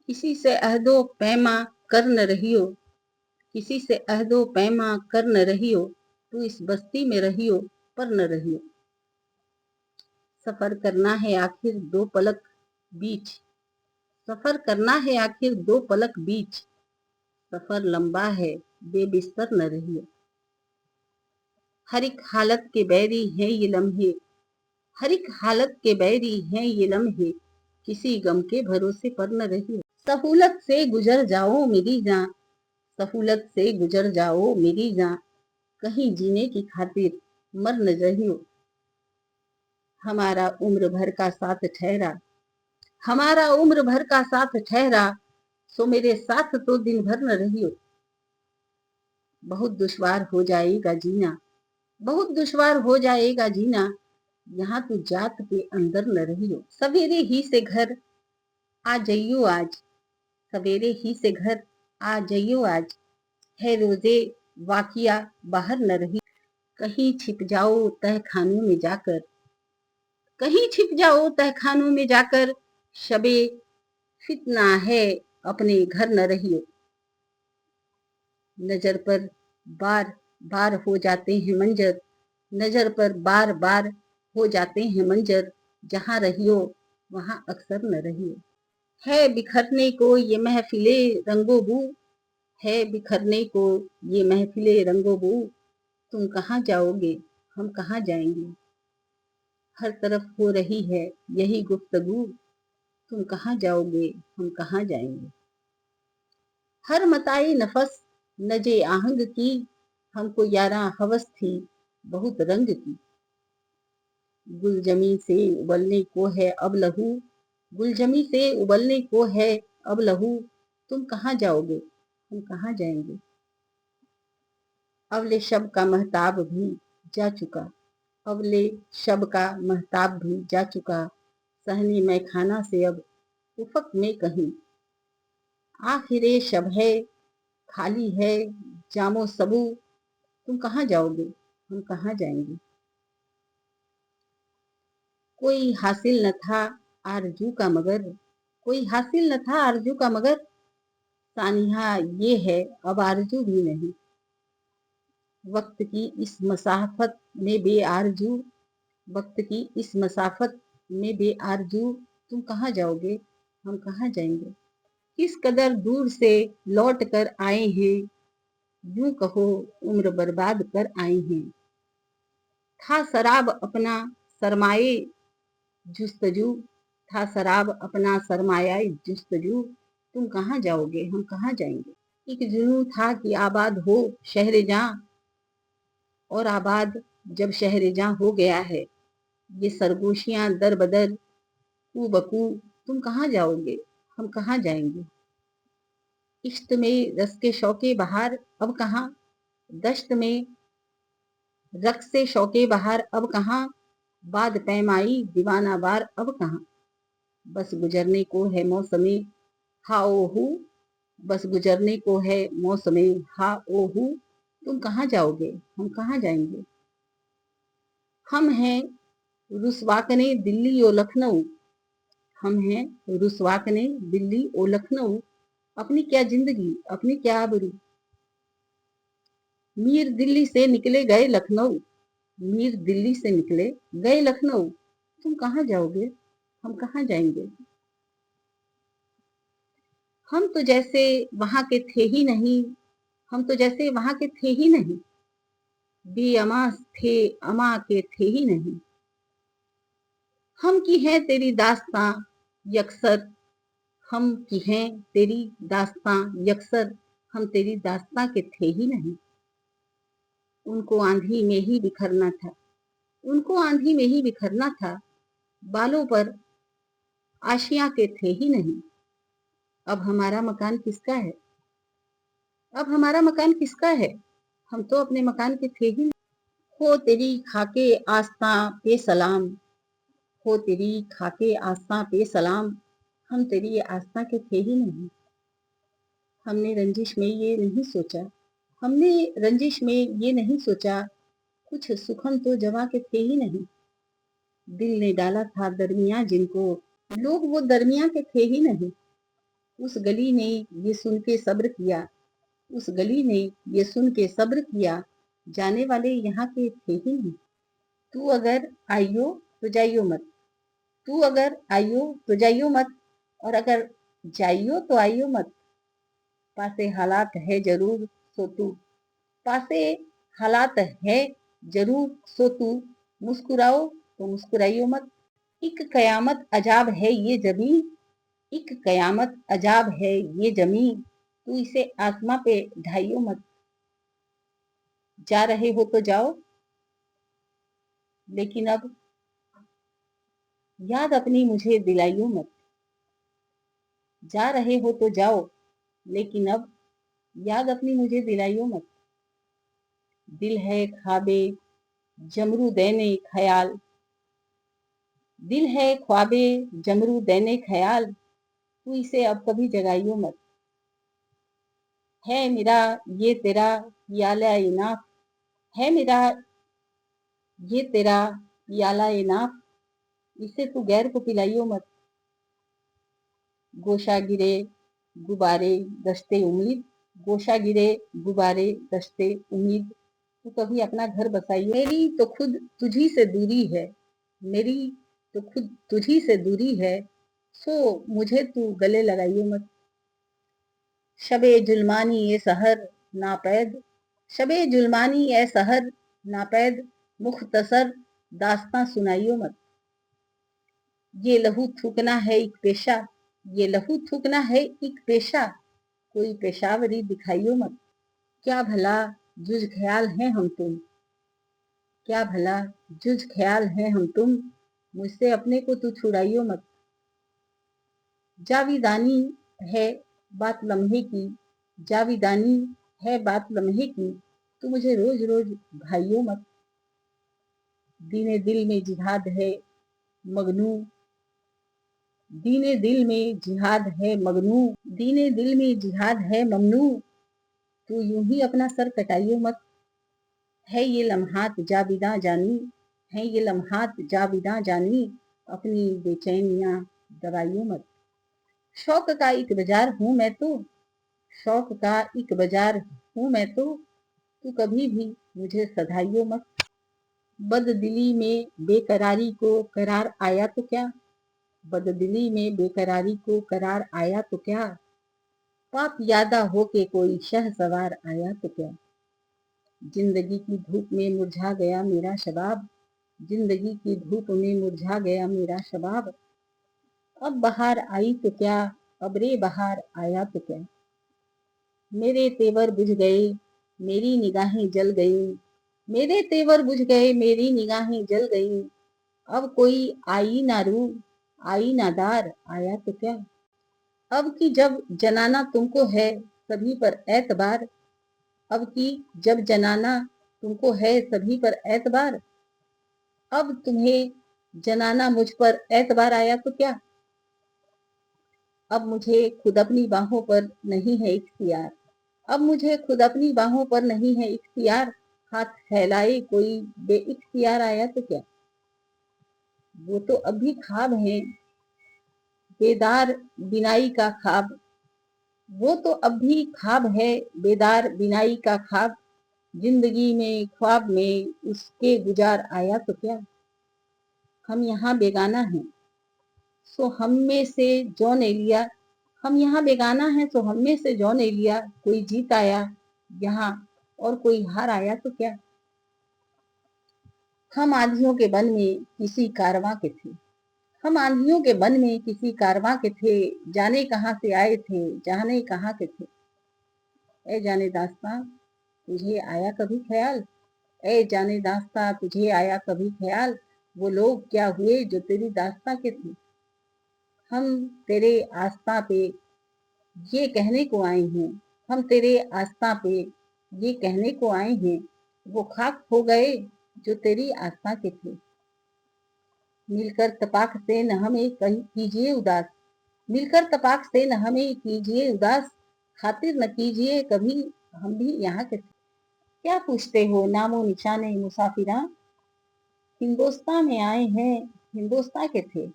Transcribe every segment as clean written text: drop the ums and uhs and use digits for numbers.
किसी से अहदो पैमा कर न रहियो, किसी से अहदो पैमा कर न रहियो, तू इस बस्ती में रहियो पर न रहियो। सफर करना है आखिर दो पलक बीच, सफर करना है आखिर दो पलक बीच, सफर लंबा है बेबिस्तर न रहियो। हर एक हालत के बैरी हैं ये लम्हे, हर एक हालत के बैरी हैं ये लम्हे, किसी गम के भरोसे पर न रहियो। सहूलत से गुजर जाओ मेरी जान, सहूलत से गुजर जाओ मेरी जान, कहीं जीने की खातिर मर न रहियो। हमारा उम्र भर का साथ ठहरा, हमारा उम्र भर का साथ ठहरा, सो मेरे साथ तो दिन भर न रहियो। बहुत दुश्वार हो जाएगा जीना, बहुत दुश्वार हो जाएगा जीना, यहाँ तू जात के अंदर न रहियो। सवेरे ही से घर आ जाइयो आज, सवेरे ही से घर आ जाइयो आज, है रोजे वाकिया बाहर न रही। कहीं छिप जाओ तह खानों में जाकर, कहीं छिप जाओ तह खानों में जाकर, शबे फितना है अपने घर न रहियो। नजर पर बार बार हो जाते हैं मंजर, नजर पर बार बार हो जाते हैं मंजर, जहाँ रहियो वहाँ अक्सर न रहियो। है बिखरने को ये महफिले रंगो बू, है बिखरने को ये महफिले रंगो बू, तुम कहाँ जाओगे हम कहाँ जाएंगे। हर तरफ हो रही है यही गुफ्तगू, तुम कहाँ जाओगे हम कहाँ जाएंगे। हर मताई नफस नजे आहंग की, हमको यारा हवस थी बहुत रंग की। गुलजमी से उबलने को है अब लहू, गुलजमी से उबलने को है अब लहू, तुम कहाँ जाओगे हम कहाँ जाएंगे। अवले शब का महताब भी जा चुका, अवले शब का महताब भी जा चुका, सहनी में खाना से अब उफक में कहीं। आखिरे शब है खाली है जामो सबू, तुम कहाँ जाओगे हम कहाँ जाएंगे। कोई हासिल न था आरजू का मगर, कोई हासिल न था आरजू का मगर, सानिहा ये है अब आरजू भी नहीं। वक्त की इस मसाफत में बेआरजू, वक्त की इस मसाफत में बेआरजू, तुम कहाँ जाओगे हम कहाँ जाएंगे। किस कदर दूर से लौट कर आए हैं, यूं कहो उम्र बर्बाद कर आए हैं। था शराब अपना सरमाए जुस्तजू, था शराब अपना सरमाया जुस्तजू, तुम कहाँ जाओगे हम कहाँ जाएंगे। एक जुनून था कि आबाद हो शहर जहाँ, और आबाद जब शहर जहाँ हो गया है, ये सरगोशियां दर बदर कू बकू, तुम कहाँ जाओगे हम कहाँ जाएंगे। इश्क में रस के शौके बहार अब कहाँ, दश्त में रक्स से शौके बहार अब कहाँ, बाद पैमाई दीवाना बार अब कहाँ। बस गुजरने को है मौसमे हा ओहू, बस गुजरने को है मौसमे हा ओहू, तुम कहाँ जाओगे हम कहाँ जाएंगे। हम हैं रुसवाकने दिल्ली ओ लखनऊ, हम हैं रुसवाकने दिल्ली ओ लखनऊ, अपनी क्या जिंदगी अपनी क्या आबरू। मीर दिल्ली से निकले गए लखनऊ, मीर दिल्ली से निकले गए लखनऊ, तुम कहाँ जाओगे हम कहाँ जाएंगे। हम तो जैसे वहां के थे ही नहीं, हम तो जैसे वहां के थे ही नहीं, बेअमा थे अमा के थे ही नहीं। हम की है तेरी दास्तां यकसर, हम की हैं तेरी दास्तां यकसर, हम तेरी दास्तां के थे ही नहीं। उनको आंधी में ही बिखरना था, उनको आंधी में ही बिखरना था, बालों पर आशियां के थे ही नहीं। अब हमारा मकान किसका है, अब हमारा मकान किसका है, हम तो अपने मकान के थे ही नहीं। हो तेरी खाके आस्था पे सलाम, हो तेरी खाके आस्था पे सलाम, हम तेरी आस्था के थे ही नहीं। हमने रंजिश में ये नहीं सोचा, हमने रंजिश में ये नहीं सोचा, कुछ सुखम तो जवा के थे ही नहीं। दिल ने डाला था दरमिया जिनको, लोग वो दरमिया के थे ही नहीं। उस गली ने ये सुन के सब्र किया, उस गली ने ये सुन के सब्र किया, जाने वाले यहाँ के थे ही नहीं। तू अगर आइयो तो जाइयो मत, तू अगर आइयो तो जाइयो मत, और अगर जाइयो तो आइयो मत। पासे हालात है जरूर सो तू, पासे हालात है जरूर सो तू, मुस्कुराओ तो मुस्कुराइयो मत। एक कयामत अजाब है ये जमी, एक कयामत अजाब है ये जमी, तू इसे आसमां पे ढाइयो मत। जा रहे हो तो जाओ, लेकिन अब याद अपनी मुझे दिलाइयो मत। जा रहे हो तो जाओ, लेकिन अब याद अपनी मुझे दिलाइयो मत। दिल है ख्वाबे जमरू देने ख्याल, दिल है ख्वाबे जमरू देने ख्याल, तू इसे अब कभी जगाइयो मत। है मेरा ये तेरा याला इनाफ, है मेरा ये तेरा याला इनाफ, इसे तू गैर को पिलाइयो मत। गोशा गिरे गुबारे दस्ते उम्मीद, गोशा गिरे गुबारे दस्ते उम्मीद, तू कभी अपना घर बसाइयो। मेरी तो खुद तुझी से दूरी है, मेरी तो खुद तुझी से दूरी है, सो मुझे तू गले लगाइयो मत। शबे जुल्मानी ये सहर नापैद, शबे जुल्मानी ए सहर नापैद, मुख्तसर दास्तां सुनाइयो मत। ये लहू थूकना है एक पेशा, ये लहू थूकना है एक पेशा, कोई पेशावरी दिखाइयो मत। क्या भला जुज ख्याल हैं हम तुम, क्या भला जुज ख्याल हैं हम तुम, मुझसे अपने को तू छुड़ाइयो मत। जाविदानी है बात लम्हे की, जाविदानी है बात लम्हे की, तू मुझे रोज रोज भाइयों मत। दीने दिल में जिहाद है मगनू, दीने दिल में जिहाद है मगनू, दीने दिल में जिहाद है ममनू, तू यूं ही अपना सर कटाइयो मत। है ये लम्हात जाविदा जानी, है ये लम्हात जाविदा जानी, अपनी बेचैनियां दबाइयो मत। शौक का एक बाजार हूं मैं तो, शौक का एक बाजार हूं मैं तो, तू कभी भी मुझे सधाइयो मत। बददिली में बेकरारी को करार आया तो क्या, बददिली में बेकरारी को करार आया तो क्या, पाप यादा हो के कोई शह सवार आया तो क्या। जिंदगी की धूप में मुरझा गया मेरा शबाब, जिंदगी की धूप में मुरझा गया मेरा शबाब, अब बहार आई तो क्या, अब रे बहार आया तो क्या। मेरे तेवर बुझ गए मेरी निगाहें जल गई, मेरे तेवर बुझ गए मेरी निगाहें जल गई, अब कोई आई ना रू आई नादार आया तो क्या। अब की जब जनाना तुमको है सभी पर एतबार, अब की जब जनाना तुमको है सभी पर एतबार, अब तुम्हें जनाना मुझ पर एतबार आया तो क्या। अब मुझे खुद अपनी बाहों पर नहीं है इख्तियार, अब मुझे खुद अपनी बाहों पर नहीं है इख्तियार, हाथ फैलाए कोई बेइख्तियार आया तो क्या। वो तो अभी ख्वाब है बेदार बिनाई का ख्वाब, वो तो अब भी ख्वाब है बेदार बिनाई का ख्वाब, जिंदगी में ख्वाब में उसके गुजार आया तो क्या। हम यहाँ बेगाना हैं सो हम में से जो ने लिया, हम यहाँ बेगाना हैं सो हम में से जो ने लिया, कोई जीत आया यहाँ और कोई हार आया तो क्या। हम आंधियों के बन में किसी कारवां के थे, हम आंधियों के बन में किसी कारवां के थे, जाने कहाँ से आए थे जाने कहाँ के थे। ए जाने दास्तां तुझे आया कभी ख्याल, ए जाने दास्तां तुझे आया कभी ख्याल, वो लोग क्या हुए जो तेरी दास्तां के थे। हम तेरे आस्था पे ये कहने को आए हैं, हम तेरे आस्था पे ये कहने को आए हैं, वो खाक हो गए जो तेरी आस्था के थे। मिलकर तपाक से न हमें कीजिए उदास, मिलकर तपाक से न हमें कीजिए उदास, खातिर न कीजिए कभी हम भी यहाँ के थे। क्या पूछते हो नामो निशाने मुसाफिरा, हिंदुस्तान में आए हैं हिंदुस्तान के थे।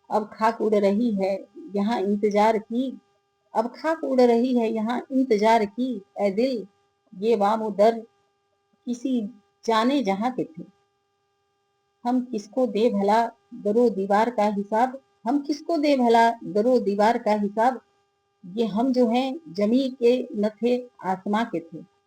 अब खाक उड़ रही है यहाँ इंतजार की, अब खाक उड़ रही है यहाँ इंतजार की। ऐ दिल ये वामो दर किसी जाने जहां के थे। हम किसको दे भला दरो दीवार का हिसाब, हम किसको दे भला दरो दीवार का हिसाब। ये हम जो हैं जमी के न थे आसमां के थे।